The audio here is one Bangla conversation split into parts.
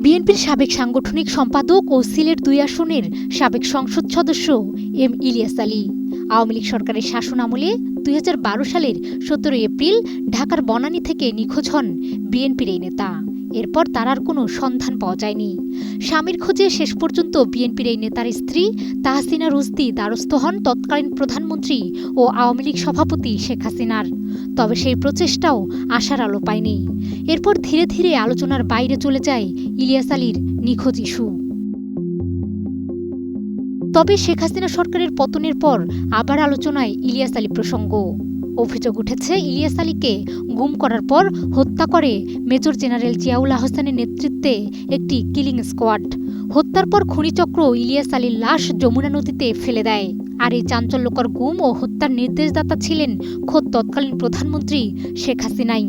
বিএনপির সাবেক সাংগঠনিক সম্পাদক ও সিলেট ২ আসনের সাবেক সংসদ সদস্য এম ইলিয়াস আলী আওয়ামী লীগ সরকারের শাসনামলে ২০১২ সালের ১৭ এপ্রিল ঢাকার বনানী থেকে নিখোঁজ হন বিএনপির এই নেতা। এরপর তার আর কোনো সন্ধান পাওয়া যায়নি। স্বামীর খোঁজে শেষ পর্যন্ত বিএনপির এই নেতার স্ত্রী তাহসিনা রুজদি দ্বারস্থ হন তৎকালীন প্রধানমন্ত্রী ও আওয়ামী লীগ সভাপতি শেখ হাসিনার। তবে সেই প্রচেষ্টাও আশার আলো পায়নি। এরপর ধীরে ধীরে আলোচনার বাইরে চলে যায় ইলিয়াস আলীর নিখোঁজ ইস্যু। তবে শেখ হাসিনা সরকারের পতনের পর আবার আলোচনায় ইলিয়াস আলী প্রসঙ্গ। অভিযোগ উঠেছে, ইলিয়াস আলীকে গুম করার পর হত্যা করে মেজর জেনারেল জিয়াউল আহসানের নেতৃত্বে একটি কিলিং স্কোয়াড। হত্যার পর খুনিচক্র ইলিয়াস আলীর লাশ যমুনা নদীতে ফেলে দেয়। আর এই চাঞ্চল্যকর গুম ও হত্যার নির্দেশদাতা ছিলেন খোদ তৎকালীন প্রধানমন্ত্রী শেখ হাসিনাই।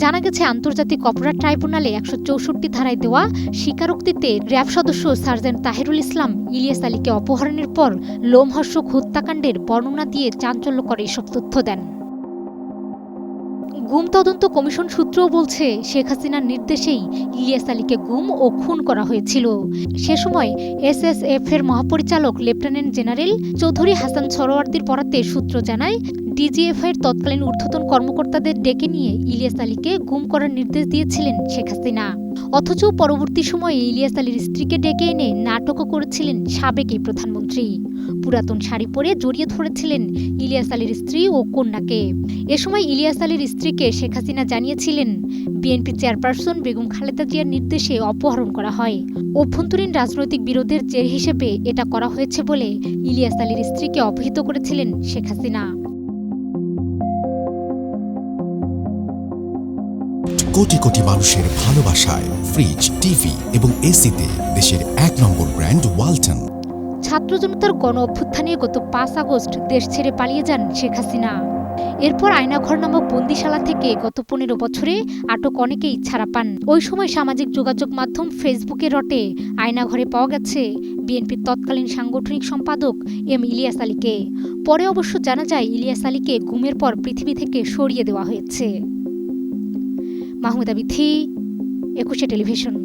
জানা গেছে, আন্তর্জাতিক অপরাধ ট্রাইব্যুনালে ১৬৪ ধারায় দেওয়া স্বীকারোক্তিতে র্যাব সদস্য সার্জেন্ট তাহেরুল ইসলাম ইলিয়াস আলীকে অপহরণের পর লোমহর্ষক হত্যাকাণ্ডের বর্ণনা দিয়ে চাঞ্চল্যকর এসব তথ্য দেন। গুম তদন্ত কমিশন সূত্রও বলছে, শেখ হাসিনার নির্দেশেই ইলিয়াস আলীকে গুম ও খুন করা হয়েছিল। সে সময় এসএসএফ এর মহাপরিচালক লেফটেন্যান্ট জেনারেল চৌধুরী হাসান সরোয়ার্দির বরাতে সূত্র জানায়, ডিজিএফআইয়ের তৎকালীন ঊর্ধ্বতন কর্মকর্তাদের ডেকে নিয়ে ইলিয়াস আলীকে গুম করার নির্দেশ দিয়েছিলেন শেখ হাসিনা। অথচ পরবর্তী সময়ে ইলিয়াস আলীর স্ত্রীকে ডেকে এনে নাটকও করেছিলেন সাবেক এই প্রধানমন্ত্রী। পুরাতন শাড়ি পরে জড়িয়ে ধরেছিলেন ইলিয়াস আলীর স্ত্রী ও কন্যাকে। এ সময় ইলিয়াস আলীর স্ত্রীকে শেখ হাসিনা জানিয়েছিলেন, বিএনপি চেয়ারপারসন বেগম খালেদা জিয়ার নির্দেশে অপহরণ করা হয়। অভ্যন্তরীণ রাজনৈতিক বিরোধের জের হিসেবে এটা করা হয়েছে বলে ইলিয়াস আলীর স্ত্রীকে অবহিত করেছিলেন শেখ হাসিনা। কোটি কোটি মানুষের ভালোবাসায় ফ্রিজ, টিভি এবং এসিতে দেশের ১ নম্বর ব্র্যান্ড ওয়ালটন। ছাত্র জনতার গণ অভ্যুত্থানে গত ৫ আগস্ট দেশ ছেড়ে পালিয়ে যান শেখ হাসিনা। এরপর আয়নাঘর নামক বন্দিশালা থেকে গত ১৫ বছরে আটক অনেকেই ছাড়া পান। ওই সময় সামাজিক যোগাযোগ মাধ্যম ফেসবুকে রটে আয়নাঘরে পাওয়া গেছে বিএনপির তৎকালীন সাংগঠনিক সম্পাদক এম ইলিয়াস আলীকে। পরে অবশ্য জানা যায়, ইলিয়াস আলীকে গুমের পর পৃথিবী থেকে সরিয়ে দেওয়া হয়েছে। মাহমুদা বিথি, ২১ টেলিভিশন।